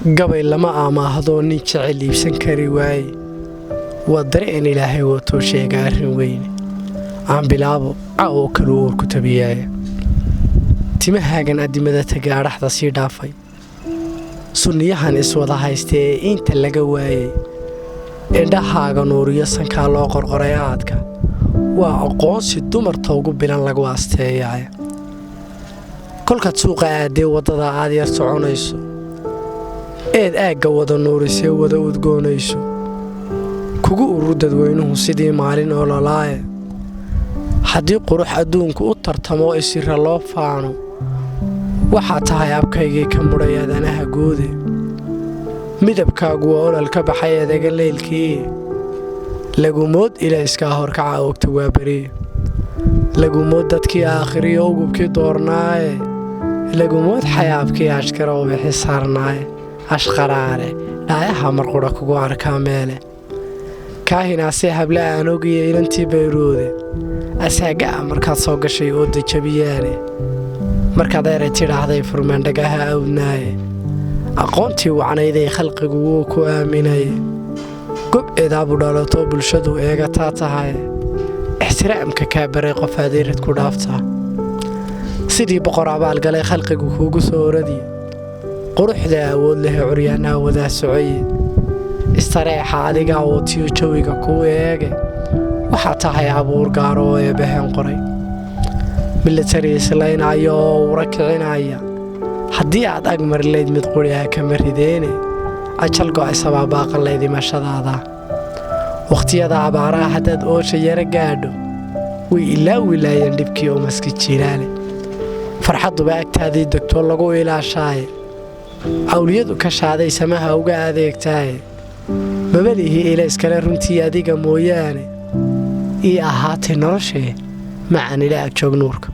gabay lama amaahdo nin jecel iibsan kari waaye waa dareen ilaahay wato sheega arrin weyn aan bilaabo caawo kale oo ku tabiyaaya timahaagan adimada tagaaraxda sii dhaafay sunniyahan iswada haystee inta laga waayay indhahaaga nuuriyo sankaa loo qorqoray aadka waa aqoonsi dumarta ugu bilan lagu asteeyaaya kolkaad suuqa aadee waddada aad yar soconayso eed aagga wada nuurisee wada udgoonayso kugu urur dadweynuhu sidii maalin ololaaye haddii qurux adduunku u tartamo isira loo faano waxaa tahay abkaygii ka mudhay aadanaha guude midabkaagu waa olol ka baxay eedaga leylkii lagumood ilayskaa horkaca ogta waa beriye lagumood dadkii aakhiriyo ugubkii doornaaye lagumood xayaabkii ashkara u bixi saarnaaye ashqaraare dhaayaha marqudha kugu arkaa meele kaahinaasee habla aan ogiya ilantii bayroode asaagaa markaad soo gashay oo dajabiyaane markaad eray tidhaahday furmaandhagaha awdnaaye aqoontii wacnayday khalqigu wuu ku aaminaye gob eedaabu dhalatoo bulshadu eegataa tahay ixtiraamka kaa baray qof adeerad ku dhaaftaa sidii boqor abaalgalay khalqigu kuugu soo oradiya quruxda awood lehe curyaanaha wadaa socoye istareexa adigaa wootiyo jawiga kuu eege waxaa tahay abuur gaaro oo eebbaheen qoray milatari islaynaya oo ura kicinaya haddii aad ag marilayd mid quriha kama rideene ajal go'aysabaa baaqanlayd imashadaada wakhtiyada abaaraha haddaad oosha yara gaadho way ilaa wilaayeen dhibkii oo maski jiiraale farxadduba agtaadii degtoo lagu ilaashaaye awliyadu ka shaaday samaha uga adeegtaaye mabalihii ilayskale runtii adiga mooyaane ii ahaatay noloshee macaan ila ag joog nuurka